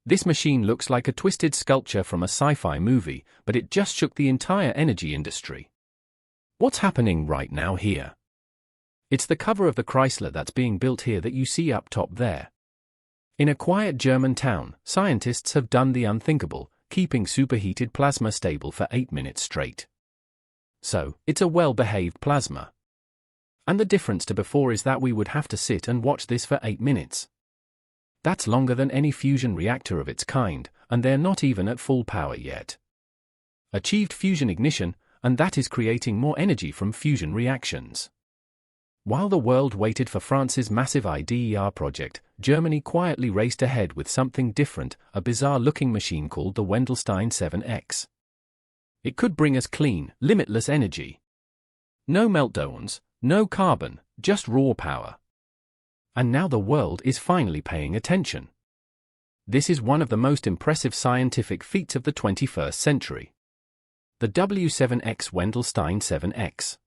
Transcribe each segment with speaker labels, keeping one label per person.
Speaker 1: This machine looks like a twisted sculpture from a sci-fi movie, but it just shook the entire energy industry. What's happening right now here? It's the cover of the Chrysler that's being built here that you see up top there. In a quiet German town, scientists have done the unthinkable, keeping superheated plasma stable for 8 minutes straight. So, it's a well-behaved plasma. And the difference to before is that we would have to sit and watch this for 8 minutes. That's longer than any fusion reactor of its kind, and they're not even at full power yet. Achieved fusion ignition, and that is creating more energy from fusion reactions. While the world waited for France's massive IDER project, Germany quietly raced ahead with something different, a bizarre-looking machine called the Wendelstein 7X. It could bring us clean, limitless energy. No meltdowns, no carbon, just raw power. And now the world is finally paying attention. This is one of the most impressive scientific feats of the 21st century. The W7X Wendelstein 7X.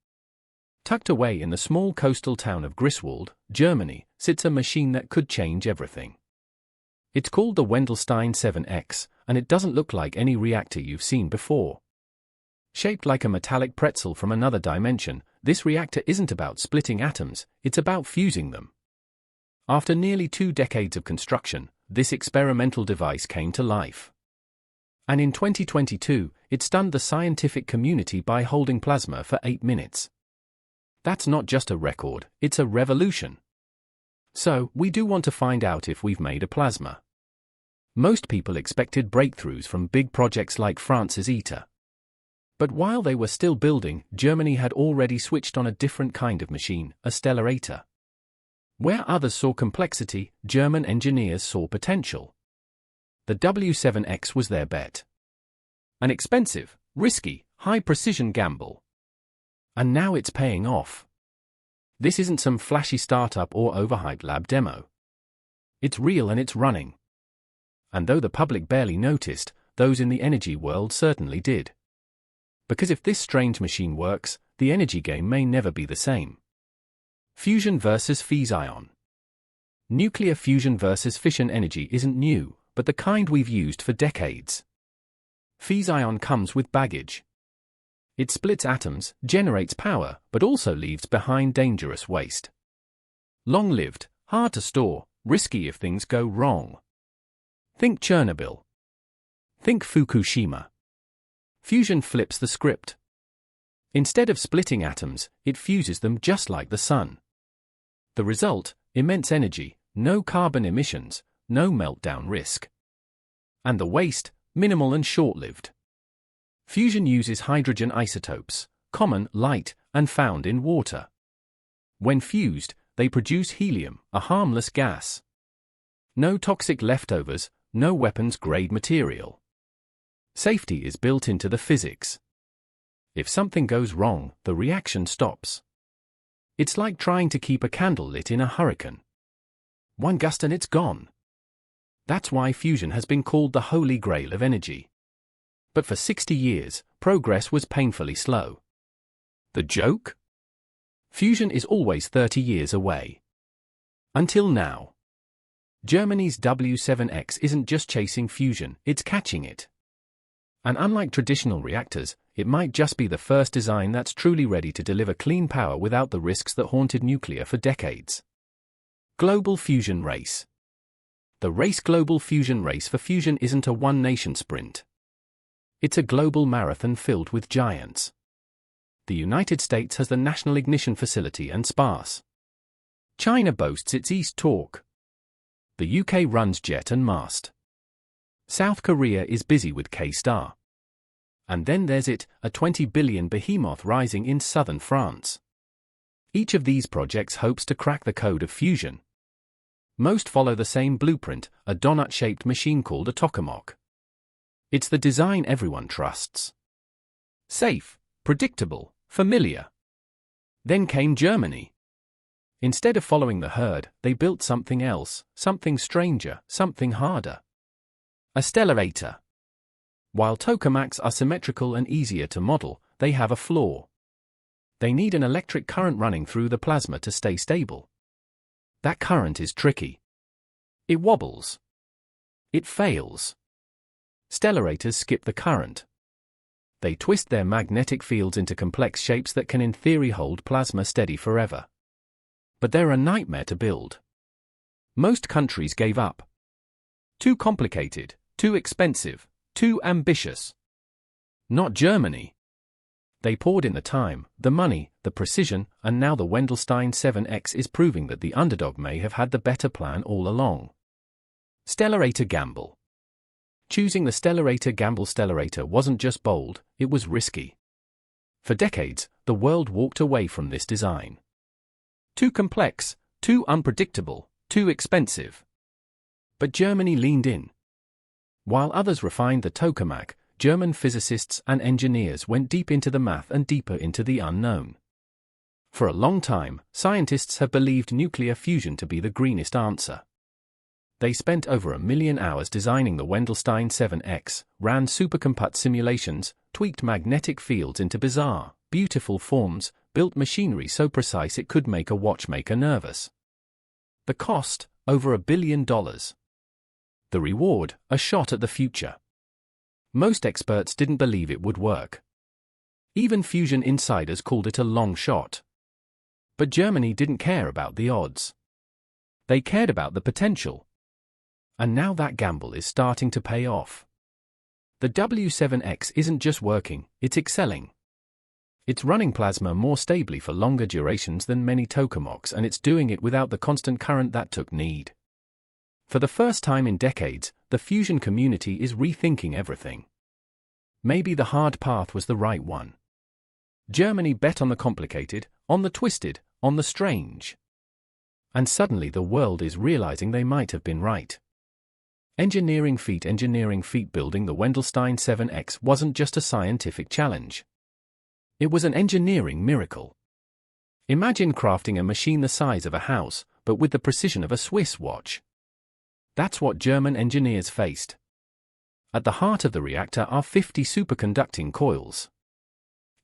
Speaker 1: Tucked away in the small coastal town of Griswold, Germany, sits a machine that could change everything. It's called the Wendelstein 7X, and it doesn't look like any reactor you've seen before. Shaped like a metallic pretzel from another dimension, this reactor isn't about splitting atoms, it's about fusing them. After nearly 2 decades of construction, this experimental device came to life. And in 2022, it stunned the scientific community by holding plasma for 8 minutes. That's not just a record, it's a revolution. So, we do want to find out if we've made a plasma. Most people expected breakthroughs from big projects like France's ITER. But while they were still building, Germany had already switched on a different kind of machine, a stellarator. Where others saw complexity, German engineers saw potential. The W7X was their bet. An expensive, risky, high-precision gamble. And now it's paying off. This isn't some flashy startup or overhyped lab demo. It's real and it's running. And though the public barely noticed, those in the energy world certainly did. Because if this strange machine works, the energy game may never be the same. Fusion versus fission. Nuclear fusion versus fission energy isn't new, but the kind we've used for decades. Fission comes with baggage. It splits atoms, generates power, but also leaves behind dangerous waste. Long-lived, hard to store, risky if things go wrong. Think Chernobyl. Think Fukushima. Fusion flips the script. Instead of splitting atoms, it fuses them just like the sun. The result, immense energy, no carbon emissions, no meltdown risk. And the waste, minimal and short-lived. Fusion uses hydrogen isotopes, common, light, and found in water. When fused, they produce helium, a harmless gas. No toxic leftovers, no weapons-grade material. Safety is built into the physics. If something goes wrong, the reaction stops. It's like trying to keep a candle lit in a hurricane. One gust and it's gone. That's why fusion has been called the holy grail of energy. But for 60 years, progress was painfully slow. The joke? Fusion is always 30 years away. Until now. Germany's W7X isn't just chasing fusion, it's catching it. And unlike traditional reactors, it might just be the first design that's truly ready to deliver clean power without the risks that haunted nuclear for decades. Global Fusion Race. The Global Fusion Race for fusion isn't a one-nation sprint. It's a global marathon filled with giants. The United States has the National Ignition Facility and SPARS. China boasts its East Torque. The UK runs JET and MAST. South Korea is busy with K-Star. And then there's it, a 20 billion behemoth rising in southern France. Each of these projects hopes to crack the code of fusion. Most follow the same blueprint, a donut-shaped machine called a tokamak. It's the design everyone trusts. Safe, predictable, familiar. Then came Germany. Instead of following the herd, they built something else, something stranger, something harder. A stellarator. While tokamaks are symmetrical and easier to model, they have a flaw. They need an electric current running through the plasma to stay stable. That current is tricky. It wobbles. It fails. Stellarators skip the current. They twist their magnetic fields into complex shapes that can in theory hold plasma steady forever. But they're a nightmare to build. Most countries gave up. Too complicated, too expensive, too ambitious. Not Germany. They poured in the time, the money, the precision, and now the Wendelstein 7X is proving that the underdog may have had the better plan all along. Stellarator gamble. Choosing the Stellarator gamble Stellarator wasn't just bold, it was risky. For decades, the world walked away from this design. Too complex, too unpredictable, too expensive. But Germany leaned in. While others refined the tokamak, German physicists and engineers went deep into the math and deeper into the unknown. For a long time, scientists have believed nuclear fusion to be the greenest answer. They spent over 1 million hours designing the Wendelstein 7X, ran supercomput simulations, tweaked magnetic fields into bizarre, beautiful forms, built machinery so precise it could make a watchmaker nervous. The cost, over $1 billion. The reward, a shot at the future. Most experts didn't believe it would work. Even fusion insiders called it a long shot. But Germany didn't care about the odds. They cared about the potential. And now that gamble is starting to pay off. The W7X isn't just working, it's excelling. It's running plasma more stably for longer durations than many tokamaks, and it's doing it without the constant current that took need. For the first time in decades, the fusion community is rethinking everything. Maybe the hard path was the right one. Germany bet on the complicated, on the twisted, on the strange. And suddenly the world is realizing they might have been right. Engineering feat building the Wendelstein 7X wasn't just a scientific challenge. It was an engineering miracle. Imagine crafting a machine the size of a house, but with the precision of a Swiss watch. That's what German engineers faced. At the heart of the reactor are 50 superconducting coils.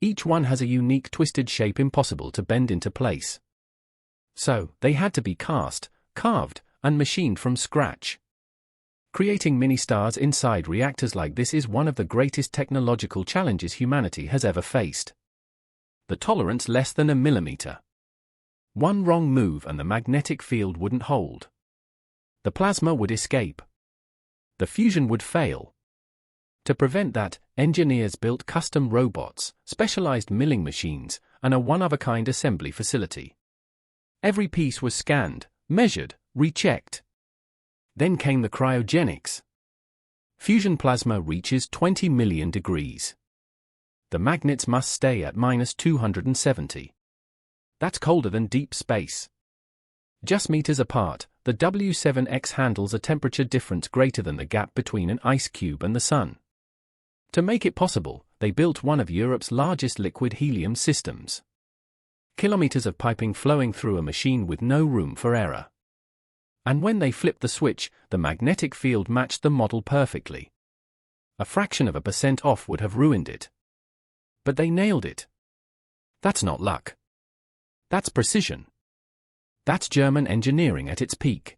Speaker 1: Each one has a unique twisted shape impossible to bend into place. So, they had to be cast, carved, and machined from scratch. Creating mini-stars inside reactors like this is one of the greatest technological challenges humanity has ever faced. The tolerance less than 1 millimeter. One wrong move and the magnetic field wouldn't hold. The plasma would escape. The fusion would fail. To prevent that, engineers built custom robots, specialized milling machines, and a one-of-a-kind assembly facility. Every piece was scanned, measured, rechecked. Then came the cryogenics. Fusion plasma reaches 20 million degrees. The magnets must stay at -270. That's colder than deep space. Just meters apart, the W7X handles a temperature difference greater than the gap between an ice cube and the sun. To make it possible, they built one of Europe's largest liquid helium systems. Kilometers of piping flowing through a machine with no room for error. And when they flipped the switch, the magnetic field matched the model perfectly. A fraction of a percent off would have ruined it. But they nailed it. That's not luck. That's precision. That's German engineering at its peak.